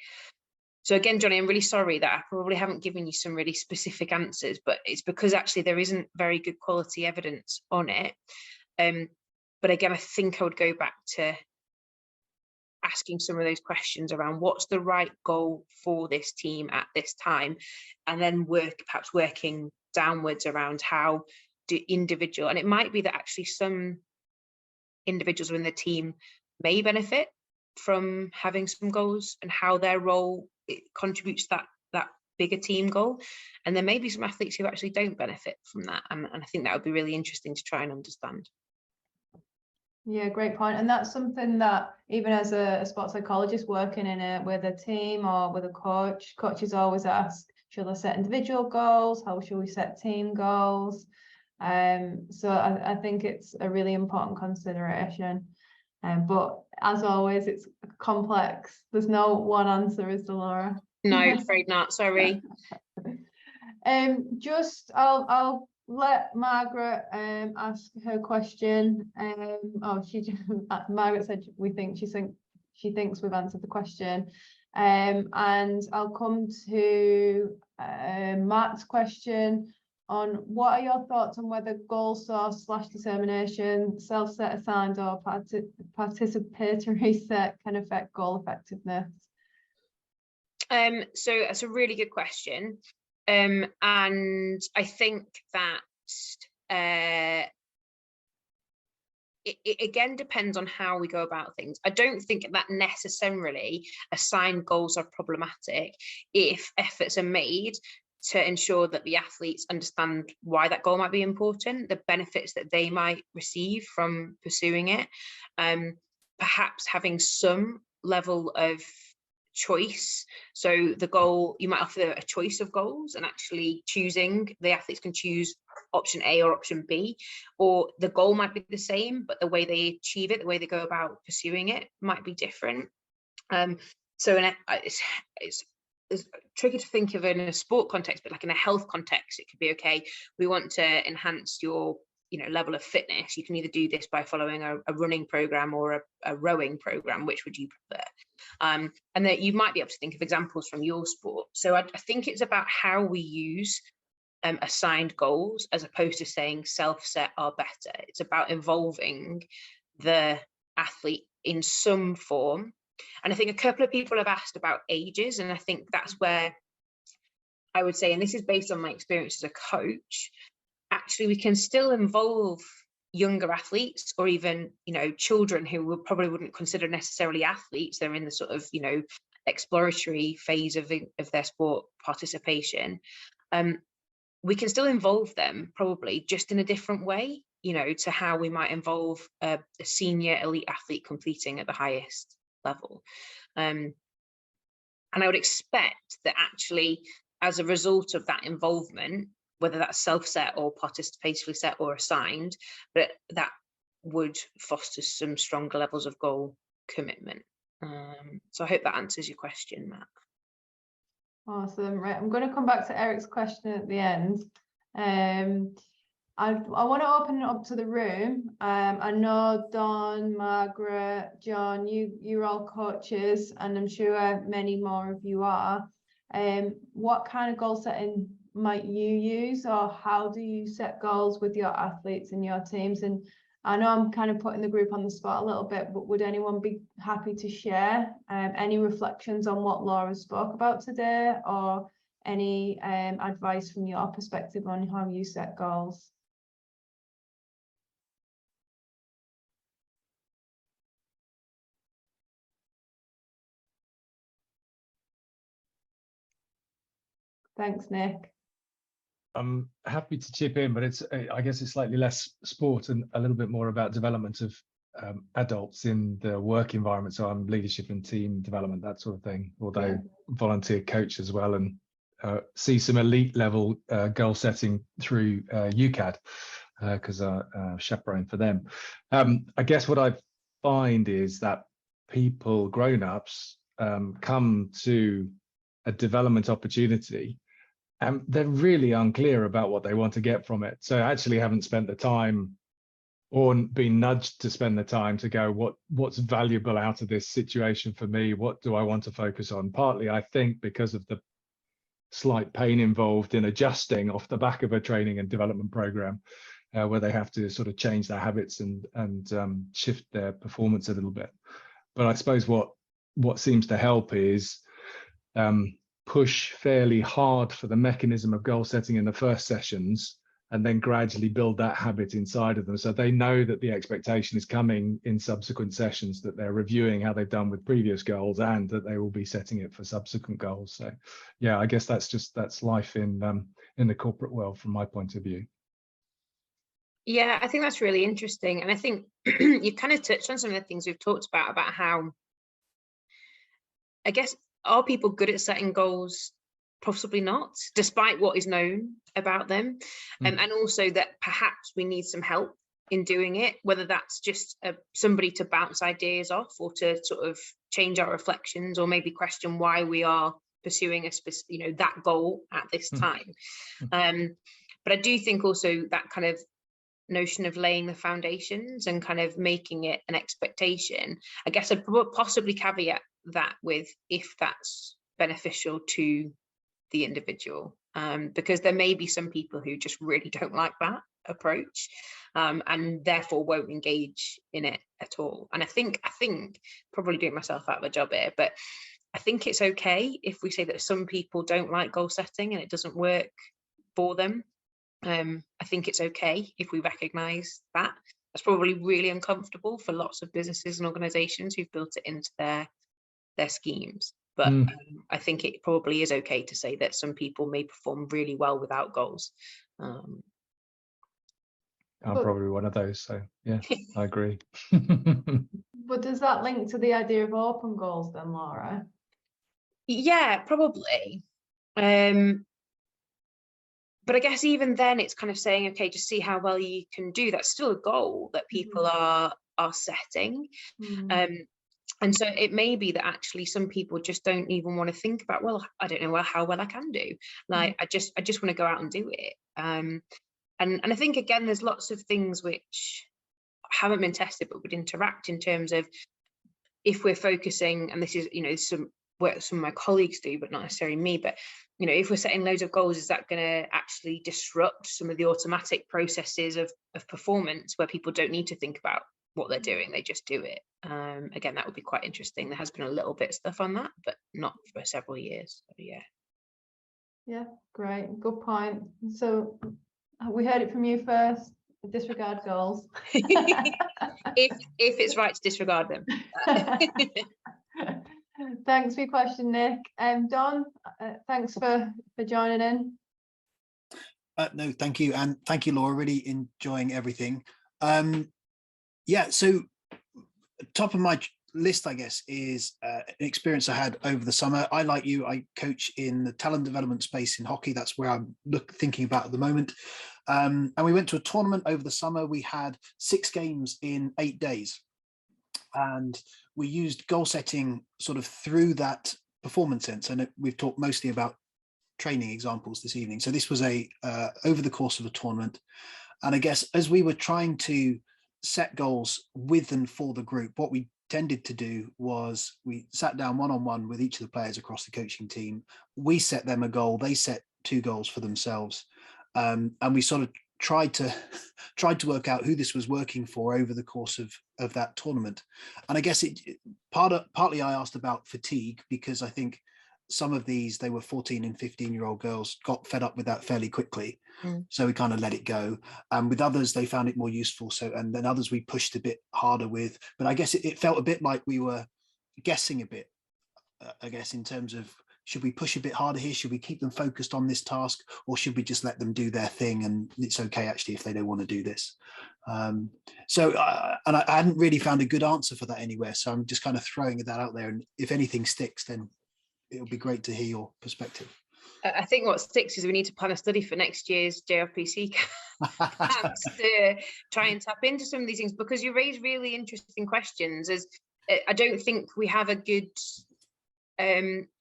Speaker 2: So again, Johnny, I'm really sorry that I probably haven't given you some really specific answers, but it's because actually there isn't very good quality evidence on it. But again, I think I would go back to asking some of those questions around what's the right goal for this team at this time, and then perhaps working downwards around how do individual, and it might be that actually some individuals within the team may benefit from having some goals and how their role contributes to that bigger team goal, and there may be some athletes who actually don't benefit from that, and I think that would be really interesting to try and understand.
Speaker 1: Yeah, great point. And that's something that even as a sports psychologist working in it with a team or with a coach, coaches always ask, should I set individual goals? How should we set team goals? So I think it's a really important consideration. But as always, it's complex. There's no one answer, is there, Laura?
Speaker 2: No, afraid not. Sorry.
Speaker 1: I'll let Margaret ask her question. Margaret said she thinks we've answered the question. And I'll come to Matt's question on what are your thoughts on whether goal source / determination, self-set, assigned, or participatory set can affect goal effectiveness?
Speaker 2: So that's a really good question. And I think that it again depends on how we go about things. I don't think that necessarily assigned goals are problematic if efforts are made to ensure that the athletes understand why that goal might be important, the benefits that they might receive from pursuing it. Perhaps having some level of choice. So the goal, you might offer a choice of goals, and actually choosing, the athletes can choose option A or option B, or the goal might be the same, but the way they achieve it, the way they go about pursuing it might be different. So it's tricky to think of in a sport context, but like in a health context, it could be, okay, we want to enhance your level of fitness. You can either do this by following a running program or a rowing program. Which would you prefer? And that you might be able to think of examples from your sport. So I think it's about how we use assigned goals as opposed to saying self-set are better. It's about involving the athlete in some form. And I think a couple of people have asked about ages, and I think that's where I would say, and this is based on my experience as a coach, actually we can still involve younger athletes, or even children who probably wouldn't consider necessarily athletes. They're in the sort of exploratory phase of their sport participation. We can still involve them, probably just in a different way, to how we might involve a senior elite athlete competing at the highest level. And I would expect that actually, as a result of that involvement, whether that's self-set or participatively set or assigned, but that would foster some stronger levels of goal commitment. So I hope that answers your question, Matt.
Speaker 1: Awesome. Right, I'm going to come back to Eric's question at the end. I want to open it up to the room. I know Dawn, Margaret, John, you're all coaches, and I'm sure many more of you are. What kind of goal setting might you use, or how do you set goals with your athletes and your teams? And I know I'm kind of putting the group on the spot a little bit, but would anyone be happy to share any reflections on what Laura spoke about today, or any advice from your perspective on how you set goals? Thanks, Nick.
Speaker 3: I'm happy to chip in, but I guess it's slightly less sport and a little bit more about development of adults in the work environment. So I'm leadership and team development, that sort of thing, although volunteer coach as well, and see some elite level goal setting through UCAD because I chaperone for them. I guess what I find is that people, grown-ups, come to a development opportunity and they're really unclear about what they want to get from it. So I actually haven't spent the time or been nudged to spend the time to go, what's valuable out of this situation for me? What do I want to focus on? Partly, I think, because of the slight pain involved in adjusting off the back of a training and development program, where they have to sort of change their habits and shift their performance a little bit. But I suppose what seems to help is push fairly hard for the mechanism of goal setting in the first sessions, and then gradually build that habit inside of them, so they know that the expectation is coming in subsequent sessions, that they're reviewing how they've done with previous goals, and that they will be setting it for subsequent goals. So yeah, I guess that's life in the corporate world from my point of view.
Speaker 2: Yeah, I think that's really interesting, and I think you kind of touched on some of the things we've talked about how, I guess, are people good at setting goals? Possibly not, despite what is known about them. And also that perhaps we need some help in doing it, whether that's just somebody to bounce ideas off, or to sort of change our reflections, or maybe question why we are pursuing that goal at this time. But I do think also that kind of notion of laying the foundations and kind of making it an expectation, I guess I'd possibly caveat that with if that's beneficial to the individual, because there may be some people who just really don't like that approach, and therefore won't engage in it at all. And I think probably doing myself out of a job here, but I think it's okay if we say that some people don't like goal setting and it doesn't work for them. I think it's okay if we recognize that. That's probably really uncomfortable for lots of businesses and organizations who've built it into their schemes. But I think it probably is okay to say that some people may perform really well without goals.
Speaker 3: I'm probably one of those, so yeah, I agree.
Speaker 1: But does that link to the idea of open goals then, Laura?
Speaker 2: Yeah, probably. But I guess even then it's kind of saying, okay, just see how well you can do. That's still a goal that people are setting. And so it may be that actually some people just don't even want to think about, well, I don't know how well I can do. Like, I just want to go out and do it. And I think, again, there's lots of things which haven't been tested but would interact in terms of, if we're focusing, and this is, some work some of my colleagues do, but not necessarily me, but, if we're setting loads of goals, is that going to actually disrupt some of the automatic processes of performance, where people don't need to think about what they're doing, they just do it? Again, that would be quite interesting. There has been a little bit of stuff on that, but not for several years. So
Speaker 1: Yeah, great, good point. So we heard it from you first: disregard goals.
Speaker 2: if it's right to disregard them.
Speaker 1: Thanks for your question, Nick. Don, thanks for joining in.
Speaker 4: No, thank you, and thank you, Laura. Really enjoying everything. Yeah, so top of my list, I guess, is an experience I had over the summer. Like you, I coach in the talent development space in hockey. That's where I'm thinking about at the moment. And we went to a tournament over the summer. We had 6 games in 8 days. And we used goal setting sort of through that performance sense. And we've talked mostly about training examples this evening. So this was over the course of a tournament. And I guess as we were trying to set goals with and for the group, what we tended to do was we sat down one-on-one with each of the players across the coaching team. We set them a goal, they set 2 goals for themselves, and we sort of tried to work out who this was working for over the course of that tournament. And I guess partly I asked about fatigue, because I think some of these, they were 14 and 15-year-old girls, got fed up with that fairly quickly. So we kind of let it go. And with others, they found it more useful. And then others we pushed a bit harder with. But I guess it felt a bit like we were guessing a bit, I guess, in terms of, should we push a bit harder here? Should we keep them focused on this task, or should we just let them do their thing? And it's okay, actually, if they don't want to do this. And I hadn't really found a good answer for that anywhere. So I'm just kind of throwing that out there. And if anything sticks, then it'll be great to hear your perspective.
Speaker 2: I think what sticks is we need to plan a study for next year's JRPC camps to try and tap into some of these things, because you raise really interesting questions. As I don't think we have a good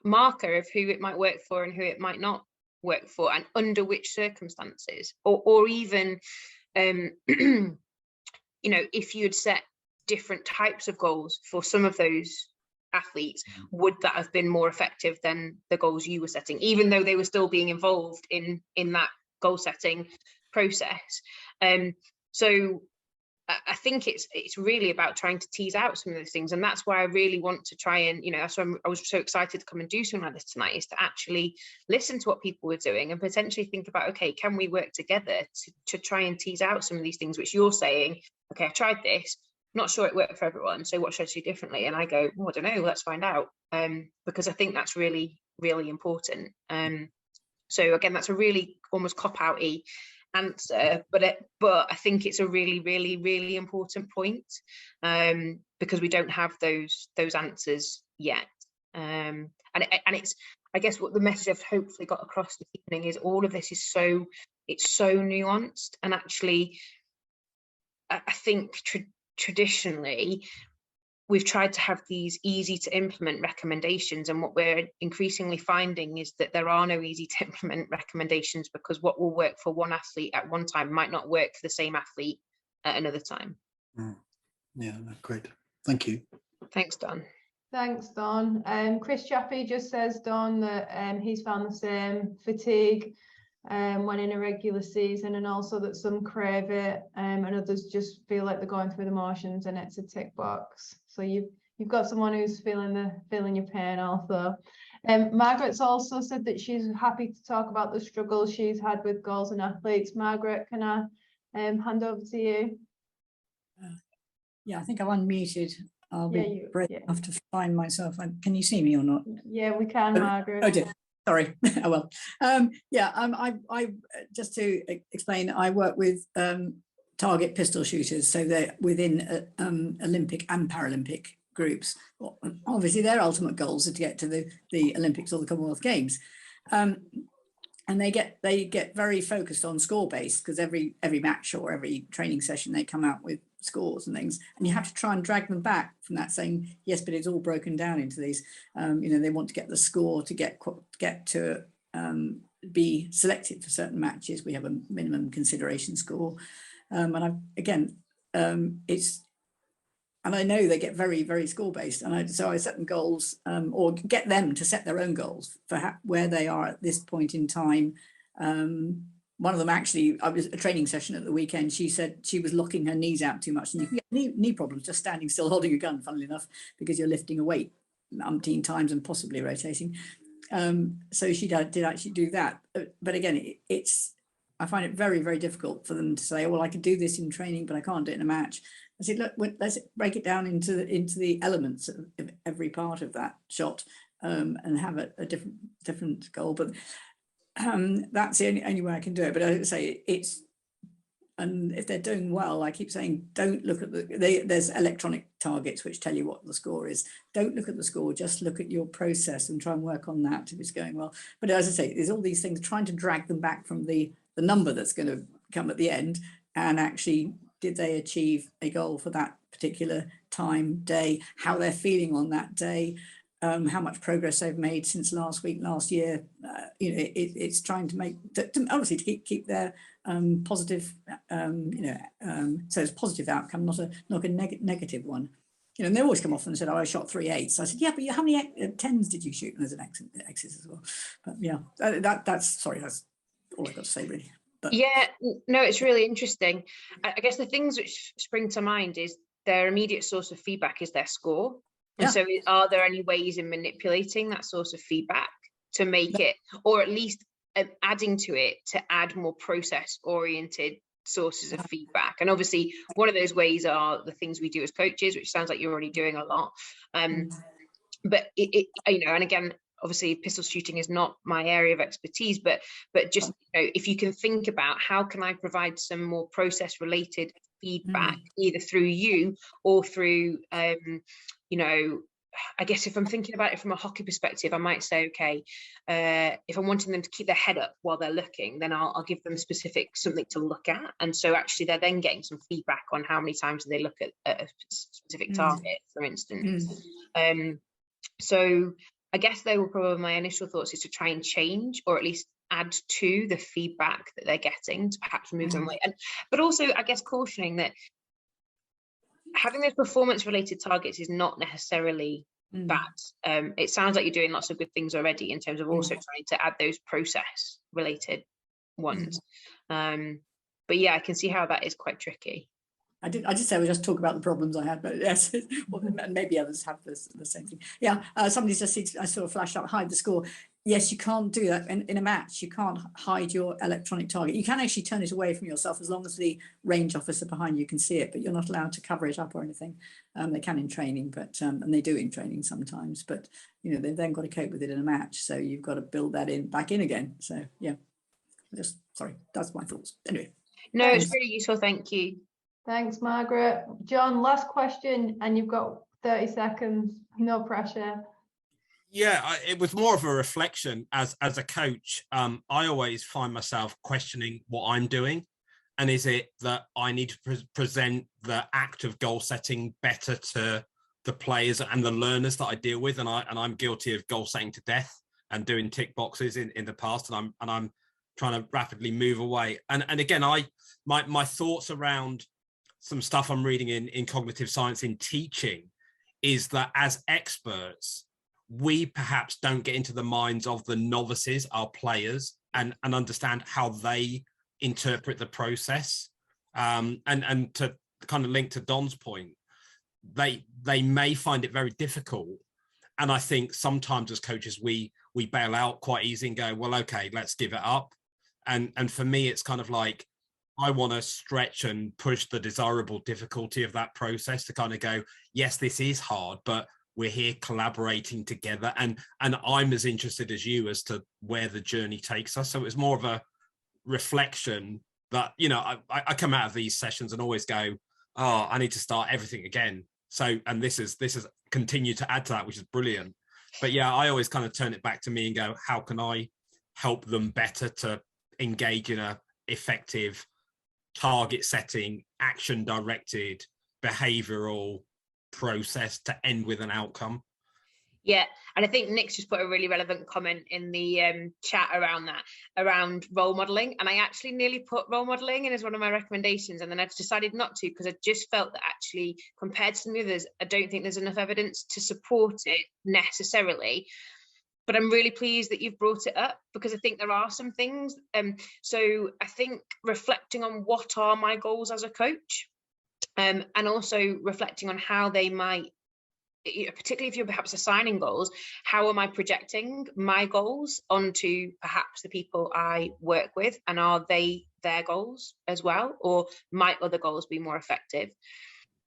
Speaker 2: marker of who it might work for and who it might not work for, and under which circumstances, or even you know, if you'd set different types of goals for some of those athletes, would that have been more effective than the goals you were setting, even though they were still being involved in that goal setting process? So I think it's really about trying to tease out some of those things, and that's why I really want to try and, you know, that's why I was so excited to come and do something like this tonight, is to actually listen to what people were doing and potentially think about, okay, can we work together to try and tease out some of these things which you're saying, okay, I tried this, not sure it worked for everyone, so what should I do differently? And I go, well, I don't know, let's find out, because I think that's really, really important. So again, that's a really almost cop-out-y answer, but I think it's a really, really, really important point, because we don't have those answers yet. And it's, I guess, what the message I've hopefully got across this evening is all of this is so nuanced, and actually, I think traditionally we've tried to have these easy to implement recommendations, and what we're increasingly finding is that there are no easy to implement recommendations, because what will work for one athlete at one time might not work for the same athlete at another time.
Speaker 4: Yeah, great, thank you.
Speaker 2: Thanks, Don.
Speaker 1: Thanks, Don. Chris Chappie just says, Don, that he's found the same fatigue when in a regular season, and also that some crave it, and others just feel like they're going through the motions and it's a tick box. So you've got someone who's feeling your pain also. Margaret's also said that she's happy to talk about the struggles she's had with goals and athletes. Margaret, can I hand over to you?
Speaker 5: Yeah, I think I'm unmuted. I'll be brave enough to find myself. Can you see me or not?
Speaker 1: Yeah, we can, Margaret.
Speaker 5: Oh dear. Sorry. Oh well. I just to explain, I work with target pistol shooters, so they're within Olympic and Paralympic groups. Well, obviously, their ultimate goals are to get to the Olympics or the Commonwealth Games, and they get very focused on score based, because every match or every training session they come out with scores and things, and you have to try and drag them back from that, saying yes, but it's all broken down into these. You know, they want to get the score to get to be selected for certain matches. We have a minimum consideration score, it's, and I know they get very, very score based, and so I set them goals, or get them to set their own goals for where they are at this point in time. One of them, actually, I was a training session at the weekend. She said she was locking her knees out too much, and you can get knee problems just standing still holding a gun, funnily enough, because you're lifting a weight umpteen times and possibly rotating. So she did actually do that. But again, I find it very, very difficult for them to say, well, I could do this in training, but I can't do it in a match. I said, look, let's break it down into the elements of every part of that shot, and have a different goal. But that's the only way I can do it. But I say and if they're doing well, I keep saying, don't look at there's electronic targets which tell you what the score is. Don't look at the score, just look at your process and try and work on that if it's going well. But as I say, there's all these things, trying to drag them back from the number that's going to come at the end, and actually, did they achieve a goal for that particular time, day, how they're feeling on that day, how much progress they've made since last week, last year. You know, it's trying to make, obviously to keep their positive, so it's a positive outcome, not a negative one. You know, and they always come off and said, "Oh, I shot 3 8s." I said, "Yeah, but how many 10s did you shoot?" And there's an X's as well. But yeah, that's all I've got to say really. But
Speaker 2: yeah, no, it's really interesting. I guess the things which spring to mind is their immediate source of feedback is their score. And
Speaker 5: Yeah.
Speaker 2: so are there any ways in manipulating that source of feedback to make it, or at least adding to it to add more process oriented sources of feedback? And obviously one of those ways are the things we do as coaches, which sounds like you're already doing a lot. But it you know, and again, obviously pistol shooting is not my area of expertise, but just, you know, if you can think about how can I provide some more process related feedback either through you or through you know, I guess if I'm thinking about it from a hockey perspective, I might say, okay, if I'm wanting them to keep their head up while they're looking, then I'll give them something to look at. And so actually they're then getting some feedback on how many times do they look at a specific target, for instance. So I guess they were probably my initial thoughts, is to try and change or at least add to the feedback that they're getting to perhaps move them away. But also, I guess, cautioning that having those performance related targets is not necessarily bad. It sounds like you're doing lots of good things already in terms of also trying to add those process related ones. But yeah, I can see how that is quite tricky.
Speaker 5: I did say we just talk about the problems I had, but yes, and maybe others have the same thing. Yeah, somebody just I saw a flash up, hide the score. Yes, you can't do that in a match. You can't hide your electronic target. You can actually turn it away from yourself as long as the range officer behind you can see it, but you're not allowed to cover it up or anything. They can in training, but and they do in training sometimes. But you know, they've then got to cope with it in a match, so you've got to build that back in again. So yeah, just sorry, that's my thoughts. Anyway,
Speaker 2: no, it's really useful. Thank you.
Speaker 1: Thanks, Margaret. John, last question, and you've got 30 seconds. No pressure.
Speaker 6: Yeah, it was more of a reflection as a coach. I always find myself questioning what I'm doing, and is it that I need to present the act of goal setting better to the players and the learners that I deal with, and I'm guilty of goal setting to death and doing tick boxes in the past, and I'm trying to rapidly move away. And again, my thoughts around some stuff I'm reading in cognitive science in teaching is that as experts, we perhaps don't get into the minds of the novices, our players, and understand how they interpret the process. And to kind of link to Don's point, they may find it very difficult. And I think sometimes as coaches, we bail out quite easy and go, well, okay, let's give it up. And for me, it's kind of like, I want to stretch and push the desirable difficulty of that process to kind of go, yes, this is hard, but we're here collaborating together. And I'm as interested as you as to where the journey takes us. So it was more of a reflection that, you know, I come out of these sessions and always go, oh, I need to start everything again. So, and this is continued to add to that, which is brilliant. But yeah, I always kind of turn it back to me and go, how can I help them better to engage in a effective target setting, action directed, behavioral process to end with an outcome?
Speaker 2: Yeah, and I think Nick's just put a really relevant comment in the chat around role modeling, and I actually nearly put role modeling in as one of my recommendations, and then I decided not to, because I just felt that actually compared to some others, I don't think there's enough evidence to support it necessarily. But I'm really pleased that you've brought it up, because I think there are some things. So I think reflecting on what are my goals as a coach, and also reflecting on how they might, particularly if you're perhaps assigning goals, how am I projecting my goals onto perhaps the people I work with, and are they their goals as well, or might other goals be more effective?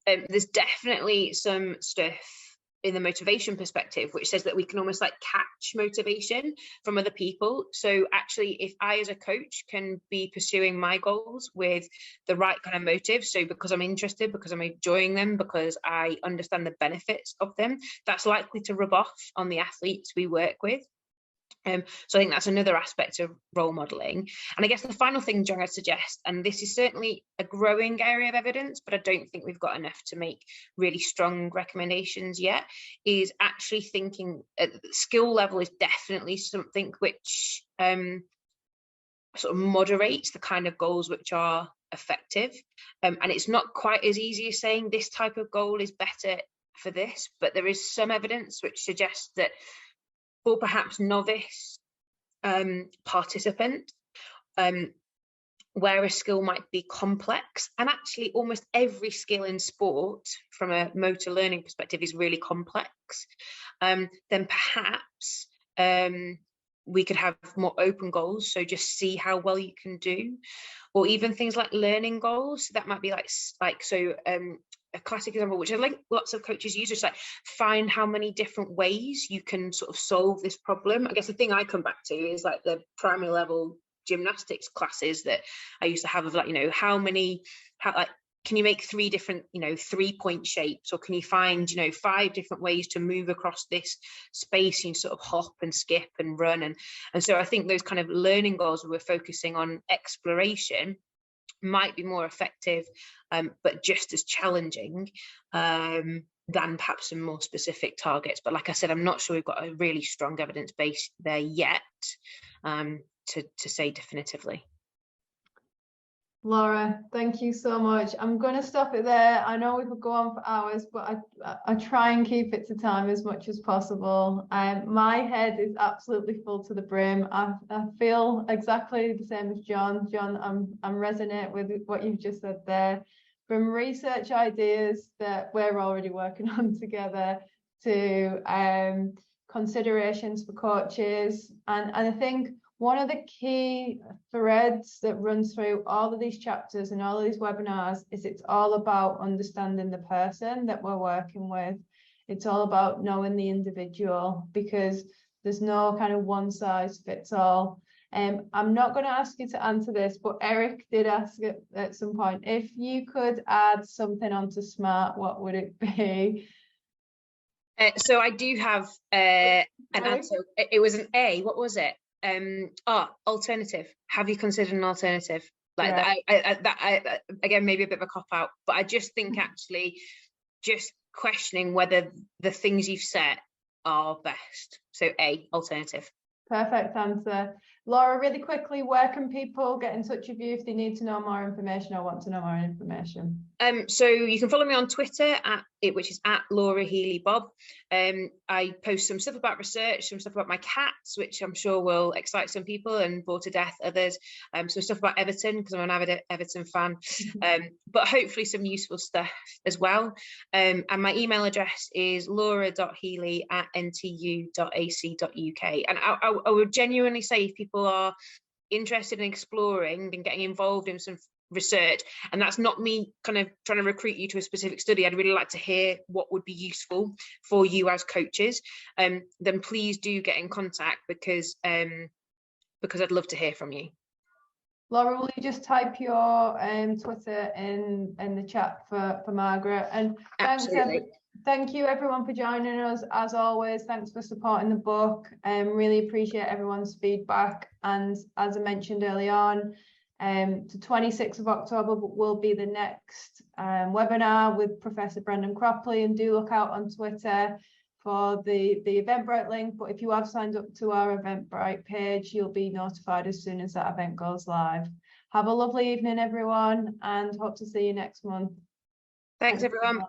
Speaker 2: There's definitely some stuff in the motivation perspective, which says that we can almost like catch motivation from other people. So actually, if I as a coach can be pursuing my goals with the right kind of motive, so because I'm interested, because I'm enjoying them, because I understand the benefits of them, that's likely to rub off on the athletes we work with. So I think that's another aspect of role modeling. And I guess the final thing, John, I'd suggest, and this is certainly a growing area of evidence, but I don't think we've got enough to make really strong recommendations yet, is actually thinking at the skill level is definitely something which sort of moderates the kind of goals which are effective. And it's not quite as easy as saying this type of goal is better for this, but there is some evidence which suggests that for perhaps novice participants, where a skill might be complex, and actually almost every skill in sport from a motor learning perspective is really complex, then perhaps we could have more open goals, so just see how well you can do, or even things like learning goals. So that might be like a classic example, which I think lots of coaches use, is like find how many different ways you can sort of solve this problem. I guess the thing I come back to is like the primary level gymnastics classes that I used to have, of like, can you make 3 different, 3-point shapes, or can you find, 5 different ways to move across this space and sort of hop and skip and run. And so I think those kind of learning goals where we're focusing on exploration might be more effective, but just as challenging than perhaps some more specific targets. But like I said, I'm not sure we've got a really strong evidence base there yet to say definitively.
Speaker 1: Laura, thank you so much. I'm going to stop it there. I know we could go on for hours, but I try and keep it to time as much as possible. My head is absolutely full to the brim. I feel exactly the same as John. John, I'm resonate with what you've just said there. From research ideas that we're already working on together to considerations for coaches, and I think one of the key threads that runs through all of these chapters and all of these webinars is it's all about understanding the person that we're working with. It's all about knowing the individual, because there's no kind of one size fits all. I'm not going to ask you to answer this, but Eric did ask it at some point, if you could add something onto SMART, what would it be?
Speaker 2: So I do have an answer. It was an A. What was it? Alternative. Have you considered an alternative? Like right. I again, maybe a bit of a cop out, but I just think actually just questioning whether the things you've set are best. So A, alternative.
Speaker 1: Perfect answer. Laura, really quickly, where can people get in touch with you if they need to know more information or want to know more information?
Speaker 2: So you can follow me on Twitter which is at Laura Healey Bob. I post some stuff about research, some stuff about my cats, which I'm sure will excite some people and bore to death others. Some stuff about Everton, because I'm an avid Everton fan, but hopefully some useful stuff as well. And my email address is laura.healey@ntu.ac.uk. And I would genuinely say, if people are interested in exploring and getting involved in some research, and that's not me kind of trying to recruit you to a specific study, I'd really like to hear what would be useful for you as coaches, then please do get in contact, because I'd love to hear from you.
Speaker 1: Laura, will you just type your Twitter in the chat for Margaret? And thank you everyone for joining us. As always, thanks for supporting the book. Really appreciate everyone's feedback. And as I mentioned early on, the 26th of October will be the next webinar with Professor Brendan Cropley, and do look out on Twitter for the Eventbrite link. But if you have signed up to our Eventbrite page, you'll be notified as soon as that event goes live. Have a lovely evening, everyone, and hope to see you next month.
Speaker 2: Thanks everyone.